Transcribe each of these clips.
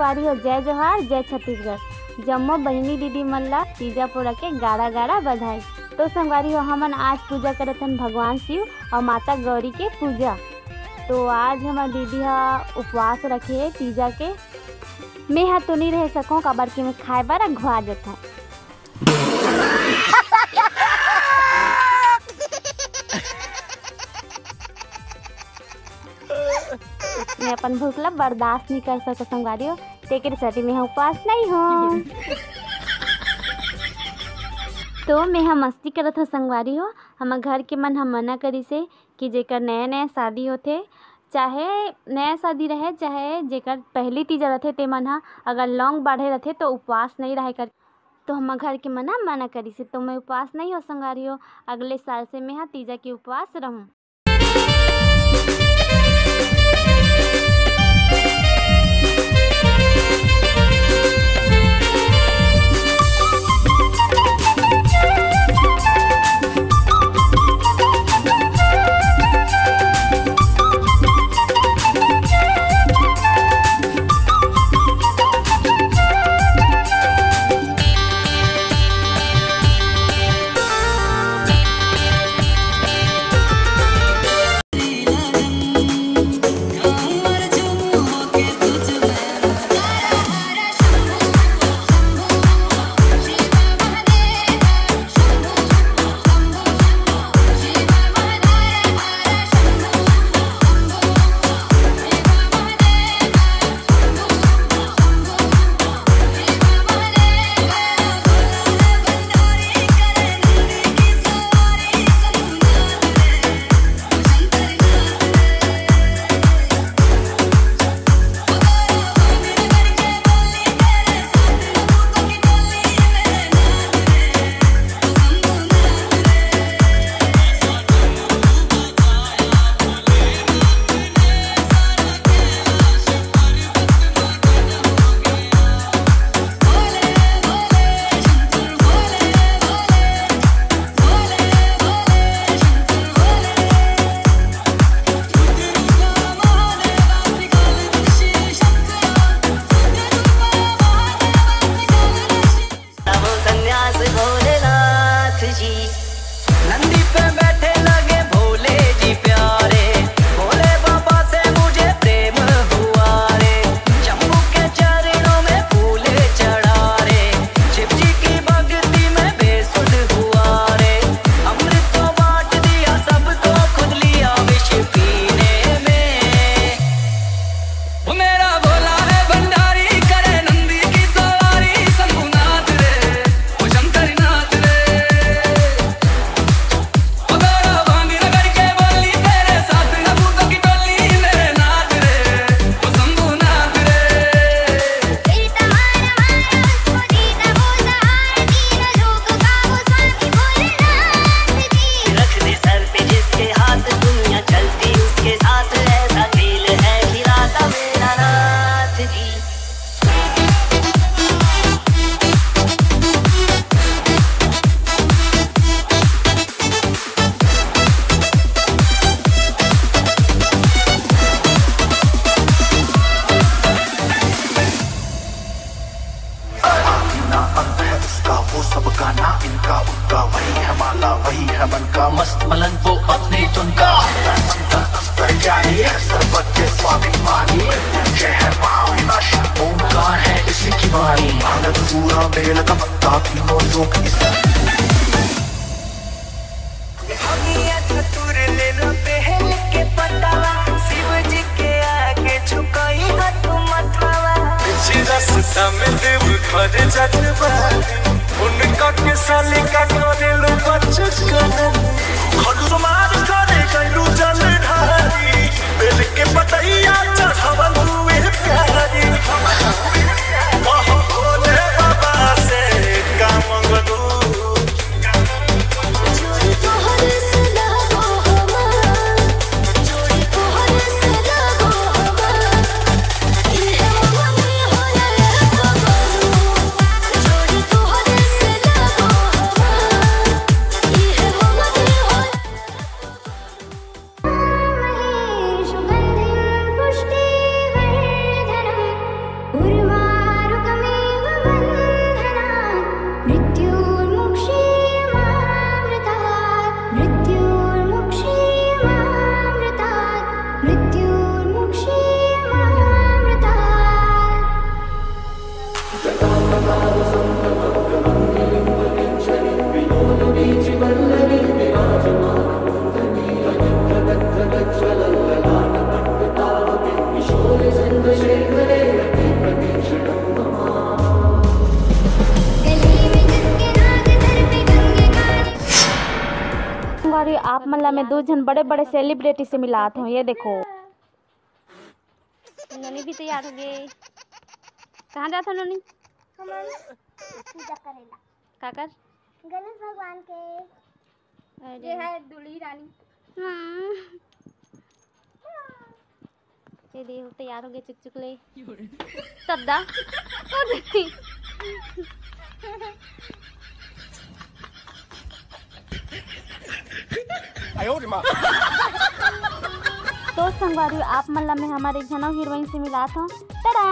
संगवारी हो जय जोहार जय छत्तीसगढ़। जम्मो बहिनी दीदी मन ला तीजा पोरा के गाड़ा गाड़ा बधाई। तो संगवारी हो हमन आज पूजा करत हन भगवान शिव और माता गौरी के पूजा। तो आज हमार दीदी हा उपवास रखे है तीजा के। मैं हा तो नहीं रह सकूँ काबर कि मैं खाए बार घुआ जाता है। मैं अपन भूख ला बर्दाश्त नहीं कर सकता संगवारी हो, तेरे साथी में उपवास नहीं हो। तो मैं हम मस्ती करत हो संगवारी हो। हम घर के मन हम मना करी से कि जेकर नया नया शादी होते, चाहे नया शादी रहे चाहे जेकर पहली तीजा रहते ते मन हा अगर लौंग बाढ़े रहते तो उपवास नहीं रहे कर। तो हम घर के मना करी से तो मैं उपवास नहीं हो संगवारी हो। अगले साल से मैं तीजा के उपवास रहूँ। मस्त मलन वो अपने धुन का ओंकार है इसी की वाणी आनंद पूरा मेल का पत्ता तीनों लोग रास्ता में देव घर जटवा उनका के साले का करे लो बचकन खलु मार करे कैलू जल ढारी बेल के पतैया चढ़ावन हुए प्यारी कहो भोले बाबा से का मंगलू आप मतलब मैं 2 जन बड़े बड़े सेलिब्रिटी से मिलात हूँ। ये देखो नोनी भी तैयार हो गए। कहाँ जाता नोनी? पूजा करेला काकर गणेश भगवान के। ये है दूल्ही रानी। ये देखो तैयार हो गए चुक ले सद्दा तो संगवारी आप मतलब मैं हमारे जनो हीरोइन से मिला था। टाटा।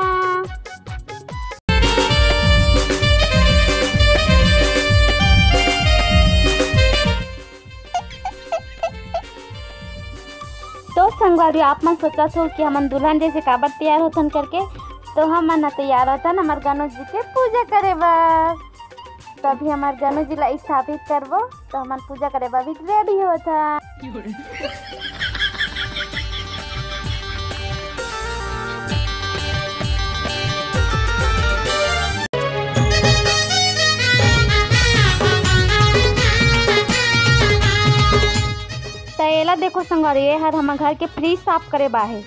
तो संगवारी आप मन सोचा था कि हम दुल्हन जैसे काबर तैयार होतन करके, तो हम ना तैयार होता हमारे गणेश जी के पूजा करे बार। तभी हमारे गणेश जी ला स्थापित करबो, तो हमारे पूजा करे बार भी रेडी होता। तैला देखो संगवारी ये हर हमारे घर के फ्रिज साफ करे बाहे,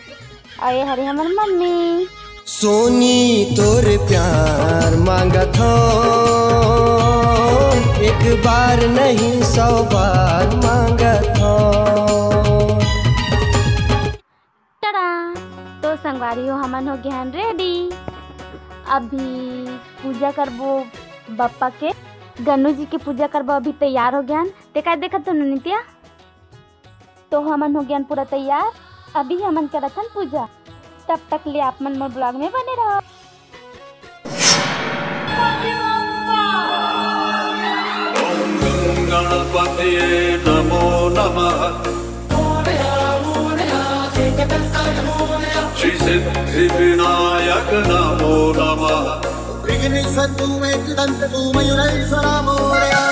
और ये हरी हमारी मम्मी। सोनी तोर प्यार मांगत हो, एक बार नहीं 100 बार मांगत हो। टाटा। तो संगवारी हो हमन हो गए हैं रेडी। अभी पूजा करबो बप्पा के, गणेश जी के पूजा करबो। अभी तैयार हो गया ते का देखत तो नित्या। तो हमन हो गया पूरा तैयार। अभी हमन करत हन पूजा। तब तक ले आप मन मोर ब्लॉग में बने रहो। ओम गणपतये नमो नमः। श्री सिद्धि विनायक नमो नमः। विघ्नेश्वर तू एकदंत तू मयूरेश्वर मोरया।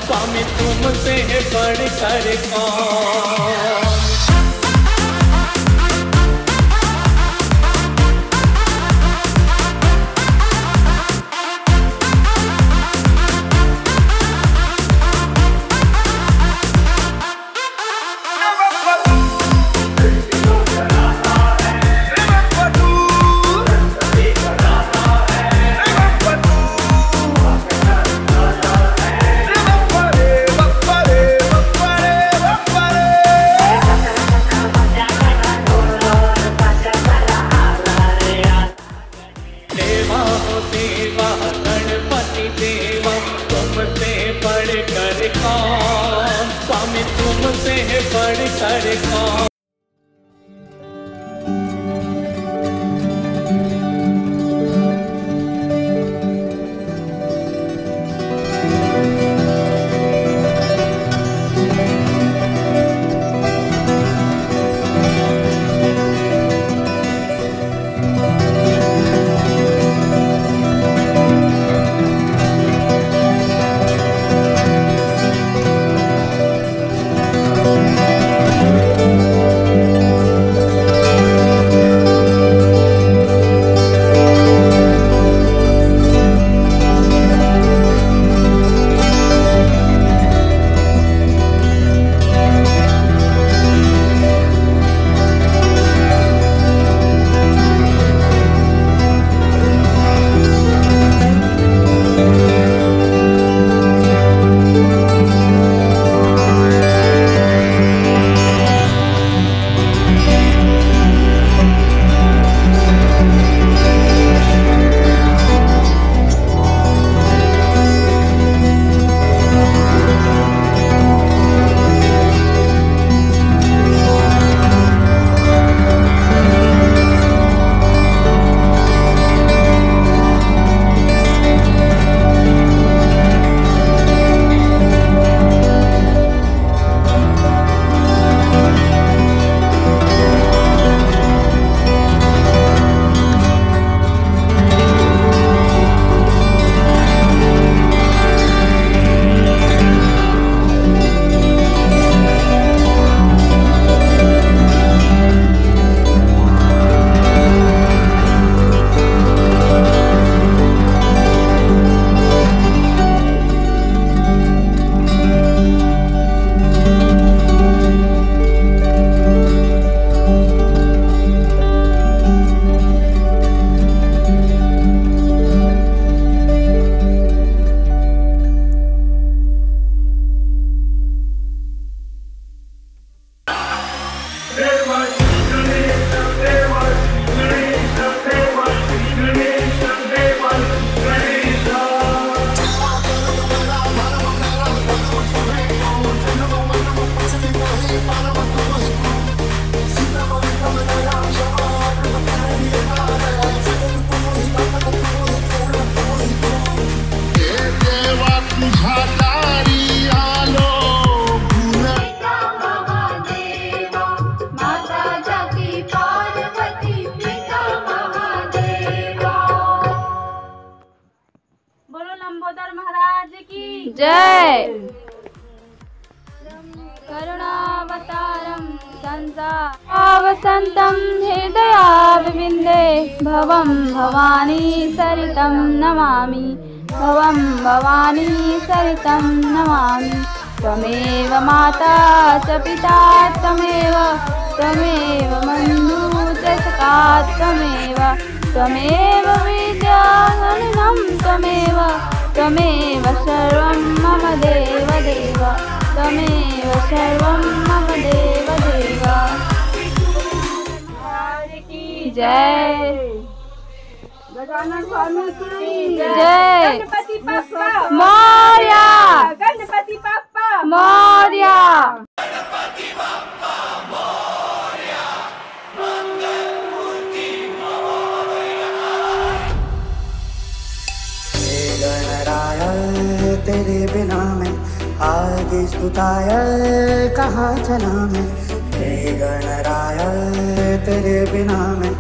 स्वामी तुमसे बढ़ कर कौन। स्वामी तुमसे बढ़ कर कौन। लंबोदर महाराज की जय। करुणावतारं संसारवसन्तं हृदयारविन्दे भवं भवानी सरितं नमामि, भवं भवानी सरितं नमामि। त्वमेव माता च पिता त्वमेव, त्वमेव बन्धुः च सखा त्वमेव, त्वमेव विद्याधनं त्वमेव, त्वमेव सर्वं मम देव देव, त्वमेव सर्वं मम देव देव। जय। गजानन स्वामी की जय। गणपति बप्पा मोरया, गणपति बप्पा मोरया। गणराय तेरे बिना मैं आगे स्तुताय कहाँ चला मैं। हे गणराय तेरे बिना मैं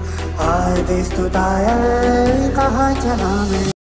आगे स्तुताय कहाँ चला मैं।